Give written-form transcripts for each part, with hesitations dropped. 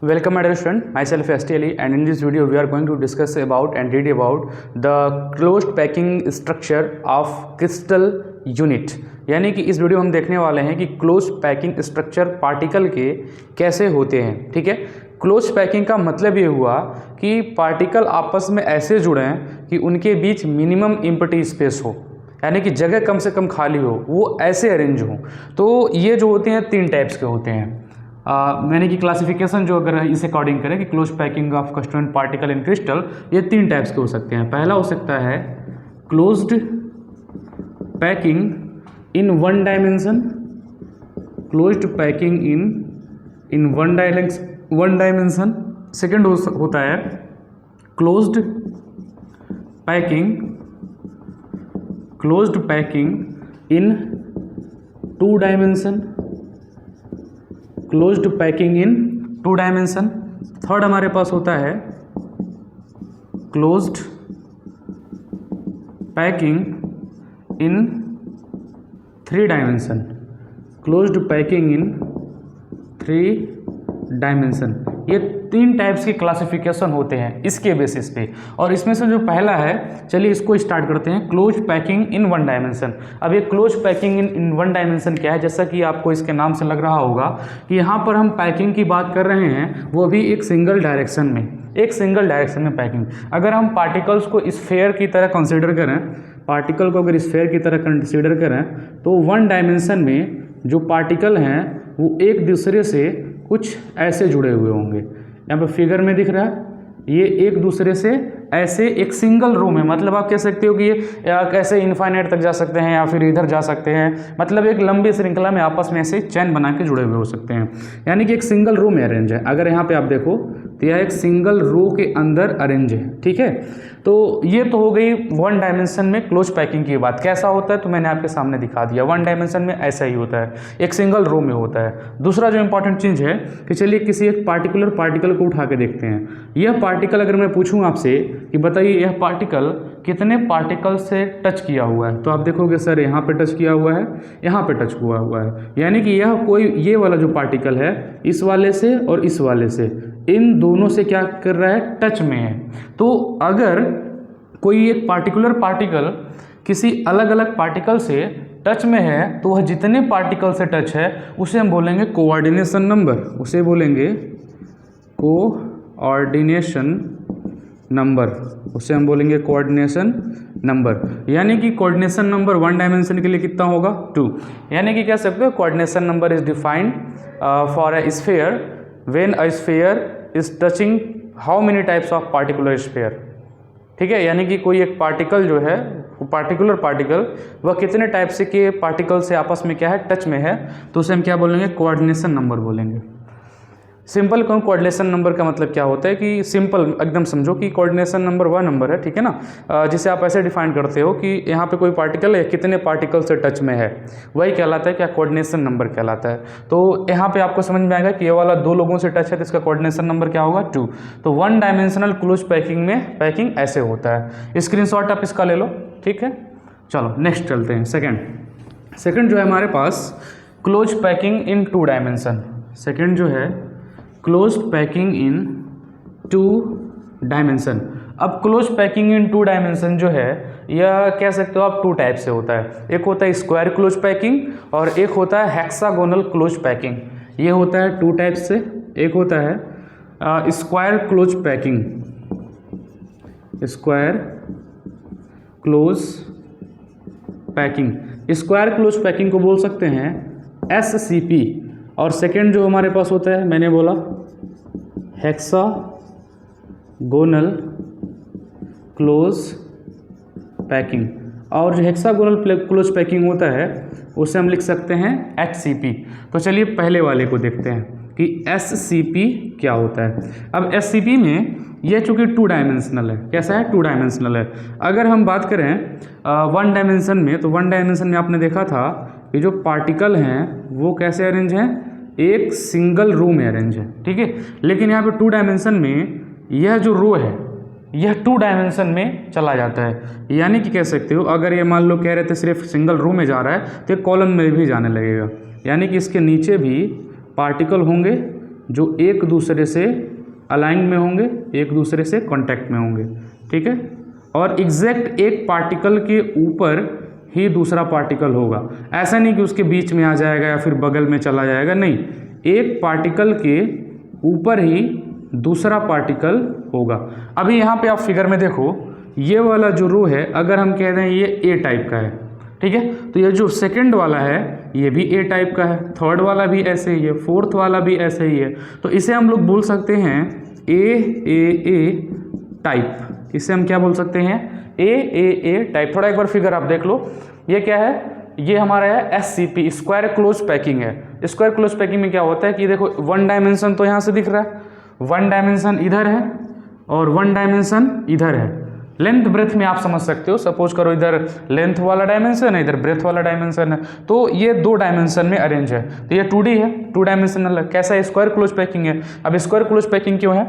Welcome my dear student, myself ST Ali, and in this video we are going to discuss about and read about the closed packing structure of crystal unit। यानी कि इस video में हम देखने वाले हैं कि close packing structure particle के कैसे होते हैं। ठीक है, क्लोज पैकिंग का मतलब ये हुआ कि पार्टिकल आपस में ऐसे जुड़े हैं कि उनके बीच मिनिमम एम्प्टी स्पेस हो, यानी कि जगह कम से कम खाली हो, वो ऐसे अरेंज हो। तो ये जो होते हैं तीन टाइप्स के होते हैं। मैंने कि क्लासिफिकेशन जो अगर इस अकॉर्डिंग करें कि close packing of constituent particle in crystal, ये तीन टाइप्स के हो सकते हैं। पहला हो सकता है closed packing in one dimension, closed packing in one dimension. Second होता है closed packing in two dimension, closed packing in two dimension. Third हमारे पास होता है closed packing in three dimension, closed packing in three dimension. ये तीन types के classification होते हैं इसके बेसिस पे। और इसमें से जो पहला है, चलिए इसको स्टार्ट करते हैं, close packing in one dimension. अब ये close packing in one dimension क्या है? जैसा कि आपको इसके नाम से लग रहा होगा कि यहाँ पर हम पैकिंग की बात कर रहे हैं, वो भी एक सिंगल डायरेक्शन में पैकिंग। अगर हम पार्टिकल्स को स्फेयर की तरह कंसिडर करें, पार्टिकल को अगर स्फेयर की तरह कंसिडर करें, तो वन डायमेंशन में जो पार्टिकल हैं वो एक दूसरे से कुछ ऐसे जुड़े हुए होंगे। यहाँ पर फिगर में दिख रहा है, ये एक दूसरे से ऐसे एक सिंगल रो में, मतलब आप कह सकते हो कि ये कैसे इनफाइनाइट तक जा सकते हैं या फिर इधर जा सकते हैं, मतलब एक लंबी श्रृंखला में आपस में ऐसे चैन बना के जुड़े हुए हो सकते हैं। यानी कि एक सिंगल रो में अरेंज है। अगर यहाँ पे आप देखो तो यह एक सिंगल रो के अंदर अरेंज है। ठीक है, तो ये तो हो गई वन डायमेंशन में क्लोज पैकिंग की बात। कैसा होता है तो मैंने आपके सामने दिखा दिया, वन डायमेंशन में ऐसा ही होता है, एक सिंगल रो में होता है। दूसरा जो इंपॉर्टेंट चीज़ है कि चलिए किसी एक पार्टिकुलर पार्टिकल को उठा के देखते हैं। यह पार्टिकल अगर मैं पूछूं आपसे कि बताइए यह पार्टिकल कितने पार्टिकल से टच किया हुआ है, तो आप देखोगे सर यहाँ पे टच किया हुआ है, यहाँ पे टच हुआ है। यानी कि यह कोई ये वाला जो पार्टिकल है इस वाले से और इस वाले से, इन दोनों से क्या कर रहा है, टच में है। तो अगर कोई एक पार्टिकुलर पार्टिकल किसी अलग अलग पार्टिकल से टच में है, तो वह जितने पार्टिकल से टच है उसे हम बोलेंगे कोऑर्डिनेशन नंबर, उसे बोलेंगे कोऑर्डिनेशन नंबर। यानी कि कोऑर्डिनेशन नंबर वन डायमेंशन के लिए कितना होगा, 2। यानी कि कह सकते हो coordination number is defined for a sphere when a sphere is touching how many types of particular sphere. ठीक है, यानी कि कोई एक पार्टिकल जो है, पार्टिकुलर पार्टिकल, वह कितने टाइप से के पार्टिकल से आपस में क्या है, टच में है, तो उसे हम क्या बोलेंगे, कोऑर्डिनेशन नंबर बोलेंगे। सिंपल कहूँ कोऑर्डिनेशन नंबर का मतलब क्या होता है कि सिंपल एकदम समझो कि कोऑर्डिनेशन नंबर वह नंबर है, ठीक है ना, जिसे आप ऐसे डिफाइन करते हो कि यहाँ पे कोई पार्टिकल है, कितने पार्टिकल से टच में है, वही कहलाता है क्या, कोऑर्डिनेशन नंबर कहलाता है। तो यहाँ पे आपको समझ में आएगा कि ये वाला दो लोगों से टच है तो इसका कोऑर्डिनेशन नंबर क्या होगा, 2। तो वन डायमेंशनल क्लोज पैकिंग में पैकिंग ऐसे होता है। स्क्रीनशॉट आप इसका ले लो, ठीक है। चलो नेक्स्ट चलते हैं। सेकेंड जो है हमारे पास close packing in two dimension. Second जो है close packing in two dimension. अब close packing in two dimension जो है, यह कह सकते हो आप टू टाइप से होता है। एक होता है स्क्वायर क्लोज पैकिंग और एक होता है हेक्सागोनल क्लोज पैकिंग। ये होता है टू टाइप से। एक होता है square close packing, square close packing को बोल सकते हैं SCP। और सेकेंड जो हमारे पास होता है, मैंने बोला हेक्सागोनल क्लोज पैकिंग। और जो हेक्सागोनल क्लोज पैकिंग होता है उसे हम लिख सकते हैं HCP। तो चलिए पहले वाले को देखते हैं कि SCP क्या होता है। अब SCP में यह चूँकि टू डायमेंशनल है, कैसा है, टू डायमेंशनल है। अगर हम बात करें वन डायमेंशन में, तो वन डायमेंशन में आपने देखा था कि जो पार्टिकल हैं वो कैसे अरेंज हैं, एक सिंगल रो में अरेंज है, ठीक है। लेकिन यहाँ पे टू डायमेंशन में यह जो रो है यह टू डायमेंशन में चला जाता है। यानी कि कह सकते हो अगर ये मान लो कह रहे थे सिर्फ सिंगल रो में जा रहा है तो कॉलम में भी जाने लगेगा। यानी कि इसके नीचे भी पार्टिकल होंगे जो एक दूसरे से अलाइन में होंगे, एक दूसरे से कांटेक्ट में होंगे, ठीक है। और एग्जैक्ट एक पार्टिकल के ऊपर ही दूसरा पार्टिकल होगा, ऐसा नहीं कि उसके बीच में आ जाएगा या फिर बगल में चला जाएगा, नहीं, एक पार्टिकल के ऊपर ही दूसरा पार्टिकल होगा। अभी यहाँ पे आप फिगर में देखो, ये वाला जो रो है अगर हम कह दें ये ए टाइप का है, ठीक है, तो ये जो सेकंड वाला है ये भी ए टाइप का है, थर्ड वाला भी ऐसे ही है, फोर्थ वाला भी ऐसे ही है, तो इसे हम लोग बोल सकते हैं ए टाइप। इसे हम क्या बोल सकते हैं, ए टाइप। थोड़ा एक बार फिगर आप देख लो, ये क्या है, ये हमारा है SCP, स्क्वायर क्लोज पैकिंग है। स्क्वायर क्लोज पैकिंग में क्या होता है कि देखो वन डायमेंशन तो यहाँ से दिख रहा है, वन डायमेंशन इधर है और वन डायमेंशन इधर है। लेंथ ब्रेथ में आप समझ सकते हो, सपोज करो इधर लेंथ वाला डायमेंशन है, इधर ब्रेथ वाला डायमेंशन है, तो ये दो डायमेंशन में अरेंज है, तो ये 2D है, 2 डायमेंशनल है। कैसा है, स्क्वायर क्लोज पैकिंग है। अब स्क्वायर क्लोज पैकिंग क्यों है,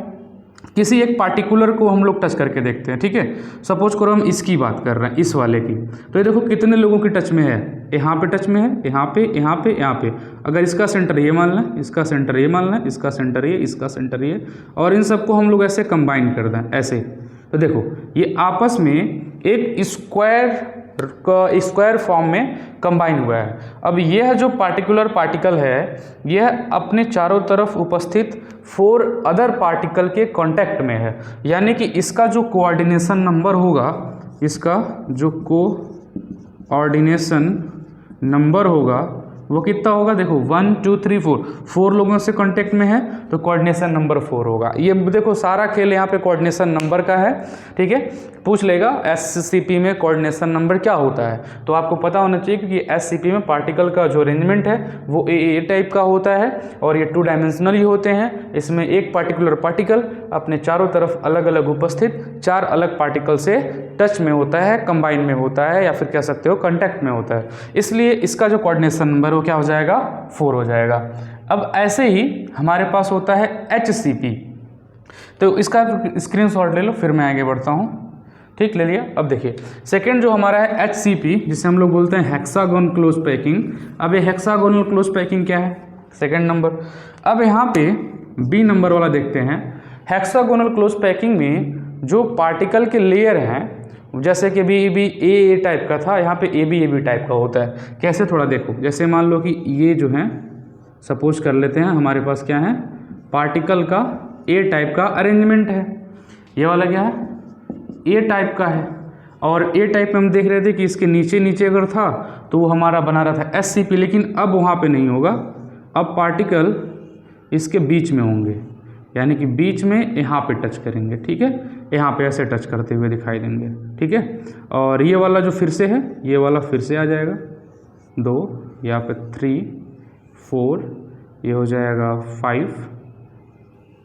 किसी एक पार्टिकुलर को हम लोग टच करके देखते हैं, ठीक है। सपोज करो हम इसकी बात कर रहे हैं, इस वाले की, तो ये देखो कितने लोगों की टच में है, यहाँ पे टच में है, यहाँ पे, यहाँ पे, यहाँ पे। अगर इसका सेंटर ये मान लें, इसका सेंटर ये मान लें, इसका सेंटर ये, इसका सेंटर ये, और इन सबको हम लोग ऐसे कंबाइन कर दें ऐसे, तो देखो ये आपस में एक स्क्वायर फॉर्म में कंबाइन हुआ है। अब यह जो पार्टिकुलर पार्टिकल है, यह अपने चारों तरफ उपस्थित 4 अदर पार्टिकल के कांटेक्ट में है, यानी कि इसका जो कोऑर्डिनेशन नंबर होगा, इसका जो कोऑर्डिनेशन नंबर होगा वो कितना होगा, देखो 1 2 3 4 लोगों से कांटेक्ट में है तो कोऑर्डिनेशन नंबर 4 होगा। ये देखो सारा खेल यहाँ पे कोऑर्डिनेशन नंबर का है, ठीक है। पूछ लेगा SCP में कोऑर्डिनेशन नंबर क्या होता है, तो आपको पता होना चाहिए क्योंकि SCP में पार्टिकल का जो अरेंजमेंट है वो ए टाइप का होता है और ये 2 डायमेंशनल ही होते हैं। इसमें एक पार्टिकुलर पार्टिकल अपने चारों तरफ अलग अलग उपस्थित 4 अलग पार्टिकल से टच में होता है, कंबाइन में होता है, या फिर कह सकते हो कांटेक्ट में होता है, इसलिए इसका जो कोऑर्डिनेशन नंबर वो क्या हो जाएगा, 4 हो जाएगा। अब ऐसे ही हमारे पास होता है HCP, तो इसका स्क्रीनशॉट ले लो, फिर मैं आगे बढ़ता हूँ, ठीक, ले लिया। अब देखिए सेकंड जो हमारा है HCP, जिसे हम लोग बोलते हैं हेक्सागोन क्लोज पैकिंग। अब ये हेक्सागोनल क्लोज पैकिंग क्या है, सेकंड नंबर। अब यहाँ पे B नंबर वाला देखते हैं। हेक्सागोनल क्लोज पैकिंग में जो पार्टिकल के लेयर हैं, जैसे कि भी ए टाइप का था, यहाँ पे AB टाइप का होता है। कैसे, थोड़ा देखो, जैसे मान लो कि ये जो है, सपोज कर लेते हैं हमारे पास क्या है, पार्टिकल का ए टाइप का अरेंजमेंट है, ये वाला क्या है, ए टाइप का है, और ए टाइप में हम देख रहे थे कि इसके नीचे नीचे अगर था तो वो हमारा बना रहा था SCP, लेकिन अब वहाँ पे नहीं होगा, अब पार्टिकल इसके बीच में होंगे, यानी कि बीच में यहाँ पे टच करेंगे, ठीक है, यहाँ पे ऐसे टच करते हुए दिखाई देंगे, ठीक है। और ये वाला जो फिर से है, ये वाला फिर से आ जाएगा 2, यहाँ पे 3 4, ये हो जाएगा 5,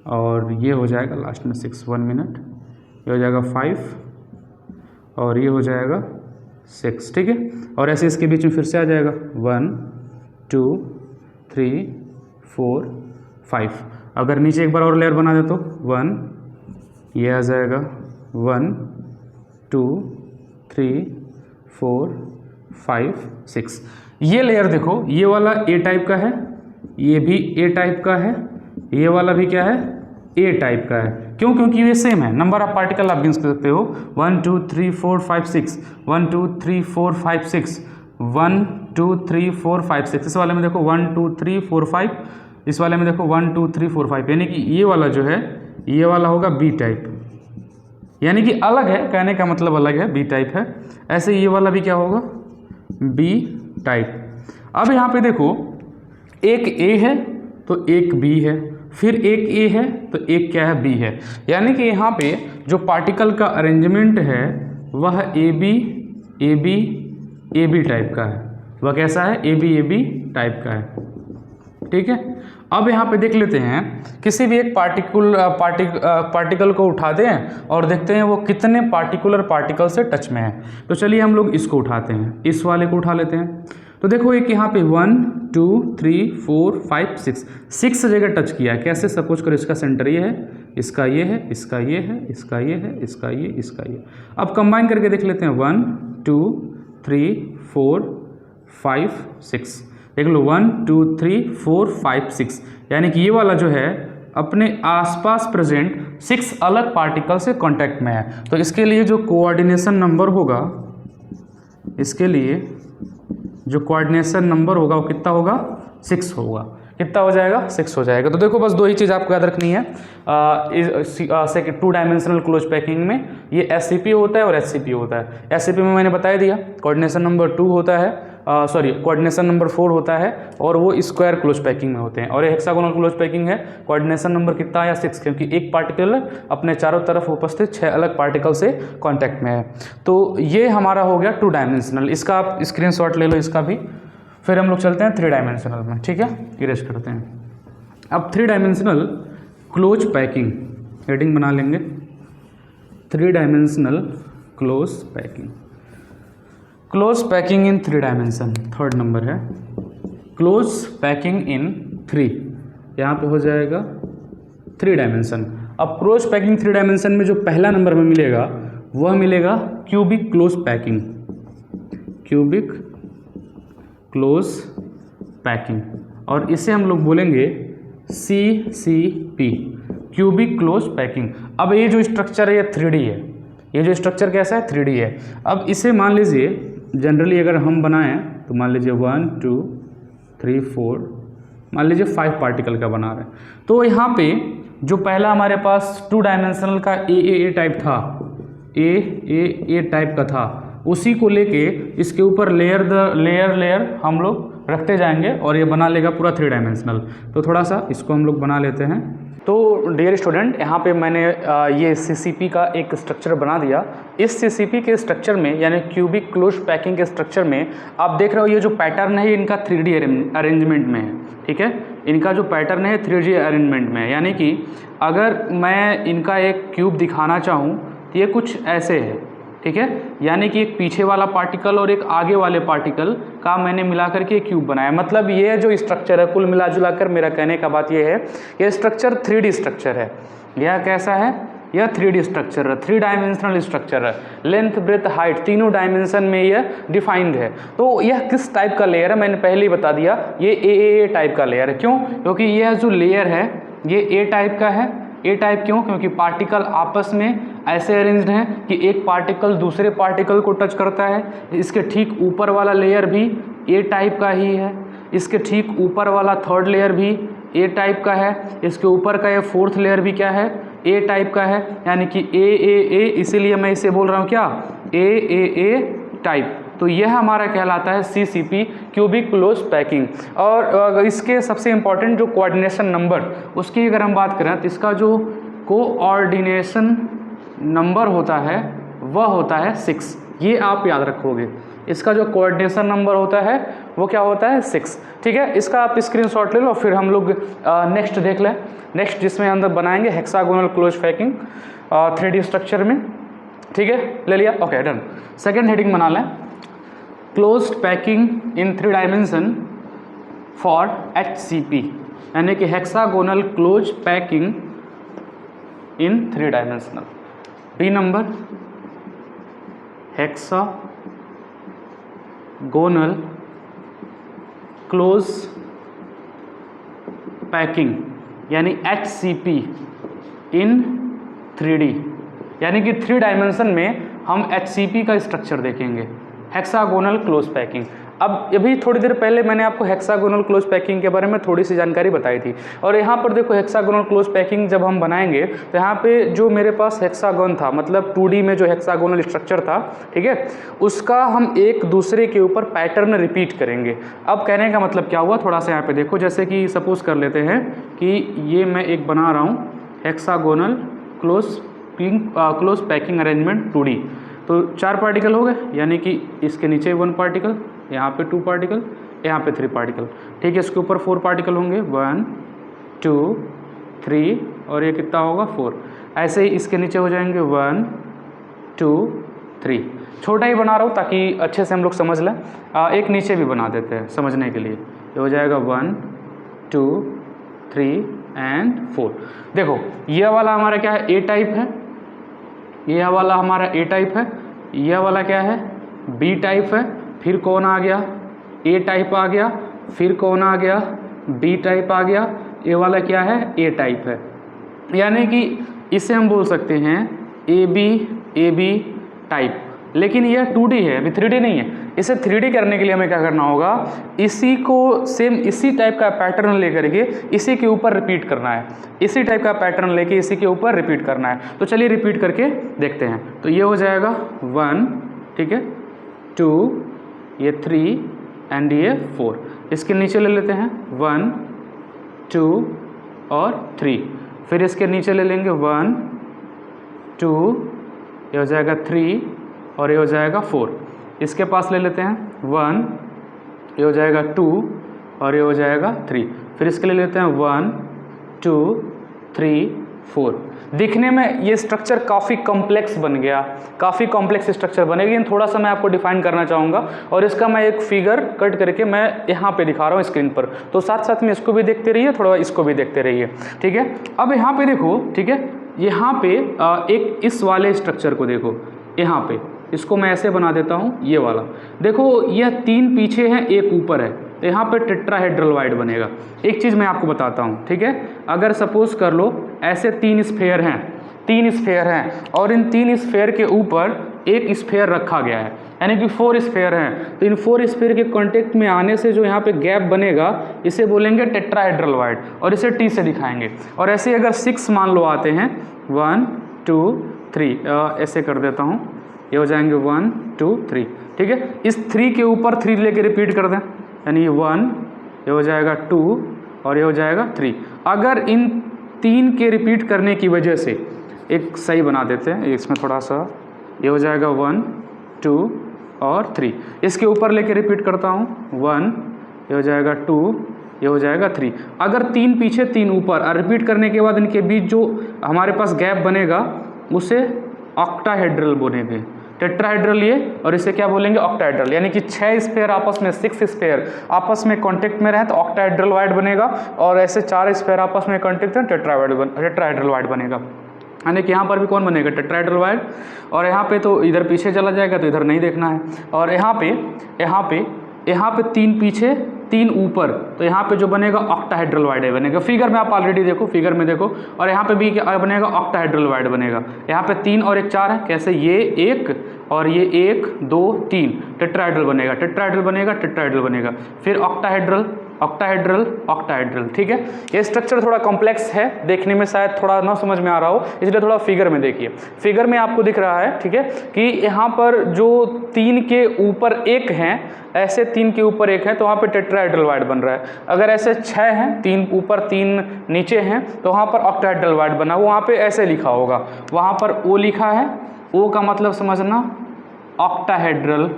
और ये हो जाएगा लास्ट में 6, 1 मिनट, ये हो जाएगा 5, और ये हो जाएगा 6, ठीक है। और ऐसे इसके बीच में फिर से आ जाएगा 1 2 3 4 5। अगर नीचे एक बार और लेयर बना दे तो 1, ये आ जाएगा 1 2 3 4 5 6। ये लेयर देखो, ये वाला ए टाइप का है, ये भी ए टाइप का है, ये वाला भी क्या है, ए टाइप का है। क्यों, क्योंकि ये सेम है, नंबर ऑफ पार्टिकल आप गिन सकते हो 1 2 3 4 5 6, 1 2 3 4 5 6, 1 2 3 4 5 6। इस वाले में देखो 1 2 3 4 5, इस वाले में देखो 1 2 3 4 5, यानी कि ये वाला जो है, ये वाला होगा B टाइप, यानी कि अलग है, कहने का मतलब अलग है, B टाइप है। ऐसे ये वाला भी क्या होगा, B टाइप। अब यहाँ पे देखो एक A है तो एक B है, फिर एक A है तो एक क्या है, B है, यानी कि यहाँ पे जो पार्टिकल का अरेंजमेंट है वह AB टाइप का है। वह कैसा है, AB टाइप का है, ठीक है। अब यहाँ पे देख लेते हैं, किसी भी एक पार्टिकल को उठाते हैं और देखते हैं वो कितने पार्टिकल से टच में है। तो चलिए हम लोग इसको उठाते हैं, इस वाले को उठा लेते हैं। तो देखो एक यहाँ पे 1 2 3 4 5 6 जगह टच किया है। कैसे, सपोज करो इसका सेंटर ये है, इसका ये है, इसका ये है, इसका ये है, इसका ये, इसका ये। अब कंबाइन करके देख लेते हैं 1 2 3 4 5 6। देख लो 1 2 3 4 5 6, यानी कि ये वाला जो है अपने आसपास प्रेजेंट 6 अलग पार्टिकल से कांटेक्ट में है। तो इसके लिए जो कोऑर्डिनेशन नंबर होगा, इसके लिए जो कोऑर्डिनेशन नंबर होगा वो कितना होगा, 6 होगा। कितना हो जाएगा, 6 हो जाएगा। तो देखो बस दो ही चीज़ आपको याद रखनी है 2 डायमेंशनल क्लोज पैकिंग में, ये SCP होता है और HCP होता है। SCP में मैंने बता दिया कोऑर्डिनेशन नंबर 2 होता है, कोऑर्डिनेशन नंबर 4 होता है और वो स्क्वायर क्लोज पैकिंग में होते हैं। और ये हेक्सागोनल क्लोज पैकिंग है, कोऑर्डिनेशन नंबर कितना आया, 6, क्योंकि एक पार्टिकल अपने चारों तरफ उपस्थित 6 अलग पार्टिकल से कांटेक्ट में है। तो ये हमारा हो गया 2 डायमेंशनल। इसका आप स्क्रीनशॉट ले लो इसका भी। फिर हम लोग चलते हैं 3 डायमेंशनल में, ठीक है, इरेज करते हैं। अब 3 डायमेंशनल क्लोज पैकिंग हेडिंग बना लेंगे, 3 dimensional close packing. Close packing इन 3 डायमेंशन, थर्ड नंबर है क्लोज पैकिंग इन 3, यहाँ पे हो जाएगा 3 डायमेंशन। अब क्लोज पैकिंग 3 डायमेंशन में जो पहला नंबर में मिलेगा वह मिलेगा cubic close packing, cubic close packing, और इसे हम लोग बोलेंगे CCP, क्यूबिक क्लोज पैकिंग। अब ये जो स्ट्रक्चर है ये 3D है, ये जो स्ट्रक्चर कैसा है, 3D है। अब इसे मान लीजिए जनरली अगर हम बनाएं तो मान लीजिए 1 2 3 4, मान लीजिए 5 पार्टिकल का बना रहे हैं। तो यहाँ पे जो पहला हमारे पास 2 डायमेंशनल का AAA टाइप था, AAA टाइप का था, उसी को लेके इसके ऊपर लेयर हम लोग रखते जाएंगे और ये बना लेगा पूरा 3 डायमेंशनल। तो थोड़ा सा इसको हम लोग बना लेते हैं। तो डियर स्टूडेंट, यहाँ पे मैंने ये CCP का एक स्ट्रक्चर बना दिया। इस CCP के स्ट्रक्चर में यानी क्यूबिक क्लोज पैकिंग के स्ट्रक्चर में आप देख रहे हो ये जो पैटर्न है इनका 3D अरेंजमेंट में है, ठीक है। इनका जो पैटर्न है 3D अरेंजमेंट में है, यानी कि अगर मैं इनका एक क्यूब दिखाना चाहूँ तो ये कुछ ऐसे है, ठीक है। यानी कि एक पीछे वाला पार्टिकल और एक आगे वाले पार्टिकल का मैंने मिलाकर के क्यूब बनाया। मतलब ये जो स्ट्रक्चर है कुल मिला जुला कर मेरा कहने का बात ये है, ये स्ट्रक्चर 3D स्ट्रक्चर है। यह कैसा है, यह 3D स्ट्रक्चर है, 3 डायमेंशनल स्ट्रक्चर है। लेंथ ब्रेथ हाइट तीनों डायमेंशन में यह डिफाइंड है। तो यह किस टाइप का लेयर है, मैंने पहले ही बता दिया, ये AAA टाइप का लेयर है। क्यों, क्योंकि यह जो लेयर है ये A टाइप का है। A टाइप क्यों, क्योंकि पार्टिकल आपस में ऐसे अरेंज्ड हैं कि एक पार्टिकल दूसरे पार्टिकल को टच करता है। इसके ठीक ऊपर वाला लेयर भी A टाइप का ही है, इसके ठीक ऊपर वाला थर्ड लेयर भी A टाइप का है, इसके ऊपर का ये फोर्थ लेयर भी क्या है, A टाइप का है। यानी कि AAA, इसीलिए मैं इसे बोल रहा हूँ क्या, AAA टाइप। तो यह हमारा कहलाता है CCP, क्यूबिक क्लोज पैकिंग। और इसके सबसे इम्पॉर्टेंट जो कोऑर्डिनेशन नंबर, उसकी अगर हम बात करें तो इसका जो कोऑर्डिनेशन नंबर होता है वह होता है 6। ये आप याद रखोगे, इसका जो कोऑर्डिनेशन नंबर होता है वो क्या होता है, 6, ठीक है। इसका आप स्क्रीनशॉट ले लो, फिर हम लोग नेक्स्ट देख लें। नेक्स्ट जिसमें अंदर बनाएंगे hexagonal close packing 3D structure में, ठीक है, ले लिया, ओके डन। सेकेंड हेडिंग बना लें, closed packing in 3 dimension for HCP, यानी कि हेक्सागोनल क्लोज पैकिंग इन 3 dimensional. B number hexagonal close packing यानी HCP इन 3D, यानी कि 3 डायमेंशन में हम HCP का स्ट्रक्चर देखेंगे, हेक्सागोनल क्लोज पैकिंग। अब अभी थोड़ी देर पहले मैंने आपको हेक्सागोनल क्लोज पैकिंग के बारे में थोड़ी सी जानकारी बताई थी। और यहाँ पर देखो हेक्सागोनल क्लोज पैकिंग जब हम बनाएंगे तो यहाँ पे जो मेरे पास हेक्सागोन था, मतलब 2D में जो हेक्सागोनल स्ट्रक्चर था, ठीक है, उसका हम एक दूसरे के ऊपर पैटर्न रिपीट करेंगे। अब कहने का मतलब क्या हुआ, थोड़ा सा यहाँ पे देखो, जैसे कि सपोज कर लेते हैं कि ये मैं एक बना रहा हूँ hexagonal close packing arrangement 2D। तो 4 पार्टिकल हो गए, यानी कि इसके नीचे 1 पार्टिकल, यहाँ पे 2 पार्टिकल, यहाँ पे 3 पार्टिकल, ठीक है। इसके ऊपर 4 पार्टिकल होंगे, 1 2 3, और ये कितना होगा 4। ऐसे ही इसके नीचे हो जाएंगे 1 2 3। छोटा ही बना रहा हूँ ताकि अच्छे से हम लोग समझ लें। एक नीचे भी बना देते हैं समझने के लिए, ये हो जाएगा 1 2 3 एंड 4। देखो यह वाला हमारा क्या है, A टाइप है, यह वाला हमारा A टाइप है, यह वाला क्या है, B टाइप है, फिर कौन आ गया, A टाइप आ गया, फिर कौन आ गया, बी टाइप आ गया, ये वाला क्या है, ए टाइप है। यानी कि इसे हम बोल सकते हैं ए बी टाइप, लेकिन यह 2D है, अभी 3D नहीं है। इसे 3D करने के लिए हमें क्या करना होगा, इसी को सेम इसी टाइप का पैटर्न लेकर के इसी के ऊपर रिपीट करना है, इसी टाइप का पैटर्न लेके इसी के ऊपर रिपीट करना है। तो चलिए रिपीट करके देखते हैं। तो ये हो जाएगा 1, ठीक है, 2, ये 3 एंड ये 4। इसके नीचे ले लेते हैं 1, 2 और 3। फिर इसके नीचे ले लेंगे 1, 2, ये हो जाएगा 3 और ये हो जाएगा 4। इसके पास ले लेते हैं 1, ये हो जाएगा 2 और ये हो जाएगा 3। फिर इसके ले लेते हैं 1, 2, 3, 4। दिखने में ये स्ट्रक्चर काफ़ी कॉम्प्लेक्स बन गया, काफ़ी कॉम्प्लेक्स स्ट्रक्चर बनेगी, लेकिन थोड़ा सा मैं आपको डिफाइन करना चाहूँगा और इसका मैं एक फिगर कट करके मैं यहाँ पे दिखा रहा हूँ स्क्रीन पर। तो साथ साथ में इसको भी देखते रहिए, थोड़ा इसको भी देखते रहिए, ठीक है। अब यहाँ पे देखो, ठीक है, यहाँ पे एक इस वाले स्ट्रक्चर को देखो, यहाँ पे इसको मैं ऐसे बना देता हूँ, ये वाला देखो, यह 3 पीछे हैं, एक ऊपर है, तो यहाँ पे टेट्राहेड्रल वाइड बनेगा। एक चीज़ मैं आपको बताता हूँ, ठीक है, अगर सपोज कर लो ऐसे 3 स्फेयर हैं, 3 स्फेयर हैं और इन 3 स्फेयर के ऊपर एक स्फेयर रखा गया है, यानी कि 4 स्फेयर हैं। तो इन 4 स्फेयर के कांटेक्ट में आने से जो यहाँ पे गैप बनेगा, इसे बोलेंगे टेट्राहेड्रल वाइड और इसे T से दिखाएंगे। और ऐसे अगर 6 मान लो आते हैं, 1, 2, 3, ऐसे कर देता हूँ, ये हो जाएंगे 1, 2, 3, ठीक है। इस 3 के ऊपर 3 लेके रिपीट कर दें, यानी 1, ये हो जाएगा 2 और ये हो जाएगा 3। अगर इन 3 के रिपीट करने की वजह से एक सही बना देते हैं, इसमें थोड़ा सा, ये हो जाएगा 1, 2 और 3। इसके ऊपर लेके रिपीट करता हूँ, 1, ये हो जाएगा 2, ये हो जाएगा 3। अगर 3 पीछे 3 ऊपर और रिपीट करने के बाद इनके बीच जो हमारे पास गैप बनेगा उसे ऑक्टाहेड्रल बोलेंगे, टेट्राहेड्रल ये, और इसे क्या बोलेंगे, ऑक्टाहेड्रल। यानी कि 6 स्फेयर आपस में, 6 स्फेयर आपस में कांटेक्ट में रहे तो ऑक्टाहेड्रल वाइड बनेगा, और ऐसे 4 स्फेयर आपस में कांटेक्ट में टेट्राहेड्रल वाइड बनेगा। यानी कि यहाँ पर भी कौन बनेगा, टेट्राहेड्रल वाइड। और यहाँ पे तो इधर पीछे चला जाएगा तो इधर नहीं देखना है। और यहाँ पे 3 पीछे 3 ऊपर, तो यहाँ पे जो बनेगा ऑक्टाहेड्रल वाइड बनेगा। फिगर में आप ऑलरेडी देखो, फिगर में देखो, और यहाँ पे भी क्या बनेगा, ऑक्टाहेड्रल वाइड बनेगा। यहाँ पे 3 और 1 4 है, कैसे, ये 1 और ये 1 2 3, टेट्राहेड्रल बनेगा, टेट्राहेड्रल बनेगा, टेट्राहेड्रल बनेगा, फिर ऑक्टाहेड्रल, ऑक्टाहेड्रल, ऑक्टाहेड्रल, ठीक है। ये स्ट्रक्चर थोड़ा कॉम्प्लेक्स है, देखने में शायद थोड़ा ना समझ में आ रहा हो, इसलिए थोड़ा फिगर में देखिए। फिगर में आपको दिख रहा है, ठीक है, कि यहाँ पर जो 3 के ऊपर 1 हैं, ऐसे 3 के ऊपर 1 है तो वहाँ पे टेट्राहेड्रल वाइड बन रहा है। अगर ऐसे 6 हैं, 3 ऊपर 3 नीचे हैं, तो वहाँ पर ऑक्टाहेड्रल वाइड बना, वहाँ पे ऐसे लिखा होगा, वहाँ पर O लिखा है, O का मतलब समझना ऑक्टाहेड्रल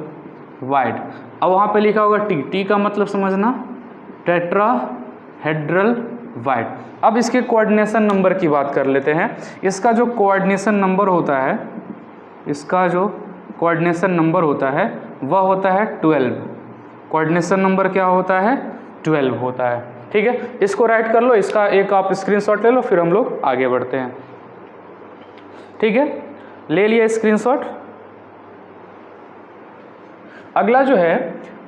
वाइड। अब वहाँ पे लिखा होगा T, T का मतलब समझना टेट्राहेड्रल वाइड। अब इसके कोऑर्डिनेशन नंबर की बात कर लेते हैं। इसका जो कोऑर्डिनेशन नंबर होता है, इसका जो कोऑर्डिनेशन नंबर होता है वह होता है 12। कोऑर्डिनेशन नंबर क्या होता है, 12 होता है, ठीक है। इसको राइट कर लो, इसका एक आप स्क्रीनशॉट ले लो, फिर हम लोग आगे बढ़ते हैं, ठीक है। ले लिया स्क्रीनशॉट। अगला जो है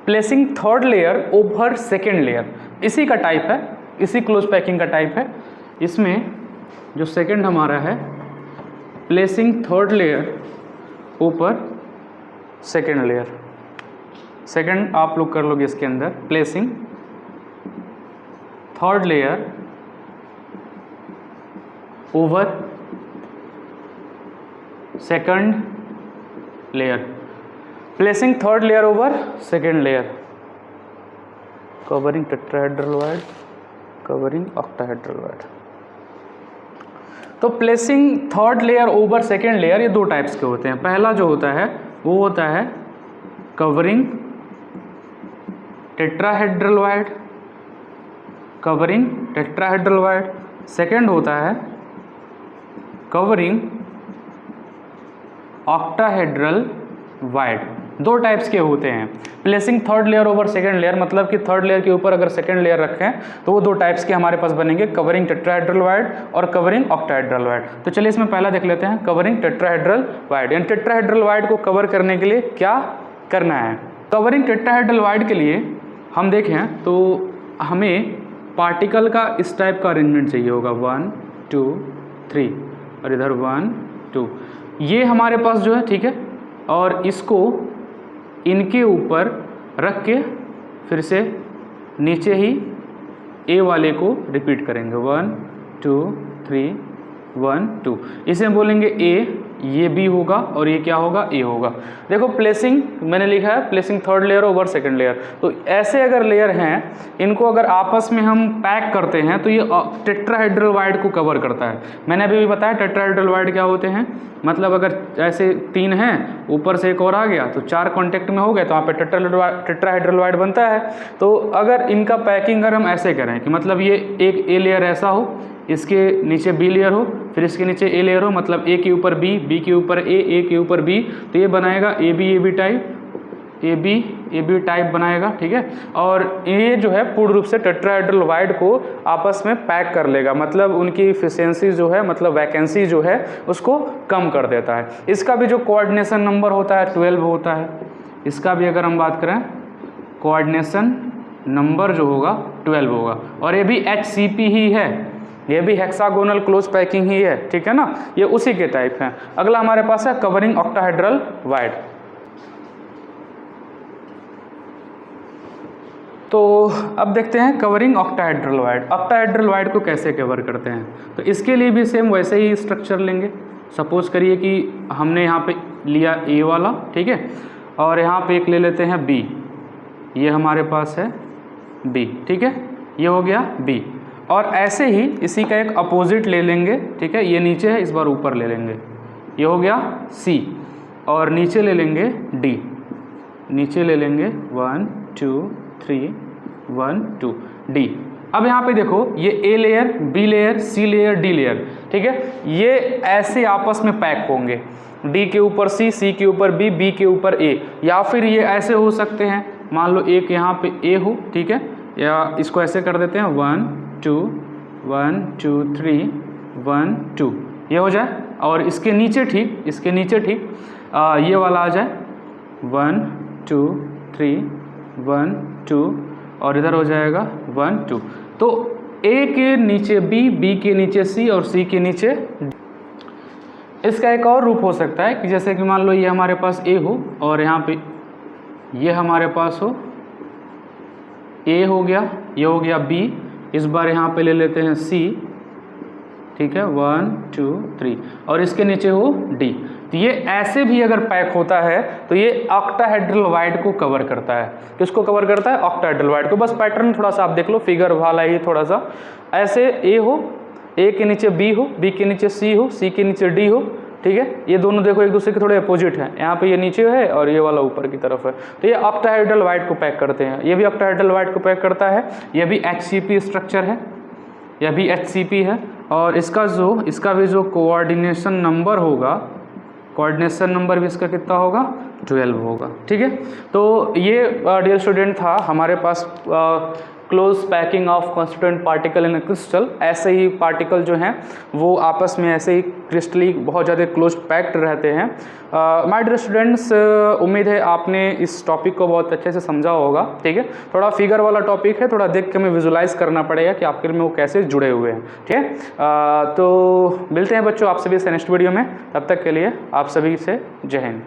placing third layer over second layer, इसी का टाइप है, इसी क्लोज पैकिंग का टाइप है। इसमें जो सेकेंड हमारा है, प्लेसिंग थर्ड लेयर ऊपर सेकेंड लेयर, सेकेंड आप लोग कर लोगे इसके अंदर, placing third layer over second layer, placing third layer over second layer, covering tetrahedral void, covering octahedral void. तो placing third layer over second layer, ये 2 टाइप्स के होते हैं। पहला जो होता है वो होता है covering tetrahedral void, covering tetrahedral wide. Second होता है कवरिंग ऑक्टाहेड्रल वाइड। 2 टाइप्स के होते हैं। Placing third layer over second layer मतलब कि थर्ड लेयर के ऊपर अगर सेकेंड लेयर रखें तो वो 2 टाइप्स के हमारे पास बनेंगे, कवरिंग टेट्राहेड्रल वाइड और कवरिंग ऑक्टाहेड्रल वाइड। तो चलिए इसमें पहला देख लेते हैं, कवरिंग टेट्राहेड्रल वाइड। यानी टेट्राहेड्रल वाइड को कवर करने के लिए क्या करना है। कवरिंग टेट्राहेड्रल वाइड के लिए हम देखें तो हमें पार्टिकल का इस टाइप का अरेंजमेंट चाहिए होगा 1 2 3 और इधर 1 2, ये हमारे पास जो है, ठीक है। और इसको इनके ऊपर रख के फिर से नीचे ही ए वाले को रिपीट करेंगे 1 2 3 1 2, इसे हम बोलेंगे ए, ये बी होगा और ये क्या होगा, ए होगा। देखो प्लेसिंग मैंने लिखा है placing third layer over second layer, तो ऐसे अगर लेयर हैं इनको अगर आपस में हम पैक करते हैं तो ये टेट्राहेड्रल वाइड को कवर करता है। मैंने अभी भी बताया टेट्राहेड्रल वाइड क्या होते हैं, मतलब अगर ऐसे 3 हैं ऊपर से एक और आ गया तो 4 कांटेक्ट में हो गए तो वहाँ पे टेट्राहेड्रल वाइड बनता है। तो अगर इनका पैकिंग अगर हम ऐसे करें कि मतलब ये एक ए लेयर ऐसा हो, इसके नीचे बी लेयर हो, फिर इसके नीचे ए लेयर हो, मतलब ए के ऊपर बी, बी के ऊपर ए के ऊपर बी, तो ये बनाएगा A B type, A B type बनाएगा, ठीक है। और ये जो है पूर्ण रूप से टेट्राहेड्रल वाइड को आपस में पैक कर लेगा, मतलब उनकी इफिशियंसी जो है, मतलब वैकेंसी जो है उसको कम कर देता है। इसका भी जो कोऑर्डिनेशन नंबर होता है 12 होता है। इसका भी अगर हम बात करें कोऑर्डिनेशन नंबर जो होगा 12 होगा, और ये भी HCP ही है, ये भी हेक्सागोनल क्लोज पैकिंग ही है, ठीक है ना, ये उसी के टाइप हैं। अगला हमारे पास है कवरिंग ऑक्टाहेड्रल वाइड। तो अब देखते हैं covering octahedral wide. Octahedral wide को कैसे कवर करते हैं, तो इसके लिए भी सेम वैसे ही स्ट्रक्चर लेंगे। सपोज करिए कि हमने यहाँ पे लिया ए वाला, ठीक है, और यहाँ पे एक ले लेते हैं बी, ये हमारे पास है बी, ठीक है, ये हो गया बी। और ऐसे ही इसी का एक अपोजिट ले लेंगे, ठीक है, ये नीचे है, इस बार ऊपर ले लेंगे, ये हो गया सी, और नीचे ले लेंगे डी, नीचे ले लेंगे 1 2 3 1 2 डी। अब यहाँ पे देखो ये A layer, B layer, C layer, D layer, ठीक है, ये ऐसे आपस में पैक होंगे, डी के ऊपर सी के ऊपर बी के ऊपर ए, या फिर ये ऐसे हो सकते हैं, मान लो एक यहाँ पे ए हो, ठीक है, या इसको ऐसे कर देते हैं 1 2 1 2 3 1 2, ये हो जाए। और इसके नीचे ठीक, इसके नीचे ठीक ये वाला आ जाए 1 2 3 1 2, और इधर हो जाएगा 1 2। तो ए के नीचे बी के नीचे सी और सी के नीचे डी। इसका एक और रूप हो सकता है कि जैसे कि मान लो ये हमारे पास ए हो और यहाँ पे ये हमारे पास हो, ए हो गया, ये हो गया बी, इस बार यहाँ पे ले लेते हैं सी, ठीक है 1 2 3, और इसके नीचे हो डी। तो ये ऐसे भी अगर पैक होता है तो ये ऑक्टाहेड्रल वाइड को कवर करता है। किसको कवर करता है? ऑक्टाहेड्रल वाइड को। बस पैटर्न थोड़ा सा आप देख लो, फिगर वाला ही थोड़ा सा, ऐसे ए हो, ए के नीचे बी हो, बी के नीचे सी हो, सी के नीचे डी हो, ठीक है। ये दोनों देखो एक दूसरे के थोड़े अपोजिट हैं, यहाँ पे ये नीचे है और ये वाला ऊपर की तरफ है, तो ये ऑक्टाहेड्रल वाइड को पैक करते हैं। ये भी ऑक्टाहेड्रल वाइड को पैक करता है, ये भी HCP स्ट्रक्चर है, यह भी HCP है। और इसका भी जो कोऑर्डिनेशन नंबर होगा, कोऑर्डिनेशन नंबर भी इसका कितना होगा? 12 होगा, ठीक है। तो ये डियर स्टूडेंट था हमारे पास close packing of constituent particle in crystal. ऐसे ही पार्टिकल जो हैं वो आपस में ऐसे ही क्रिस्टली बहुत ज़्यादा क्लोज पैक्ड रहते हैं। माय डियर स्टूडेंट्स, उम्मीद है आपने इस टॉपिक को बहुत अच्छे से समझा होगा, ठीक है। थोड़ा फिगर वाला टॉपिक है, थोड़ा देख के हमें विजुलाइज करना पड़ेगा कि आखिर में वो कैसे जुड़े हुए हैं, ठीक है। तो मिलते हैं बच्चों आप सभी से नेक्स्ट वीडियो में, तब तक के लिए आप सभी से जय हिंद।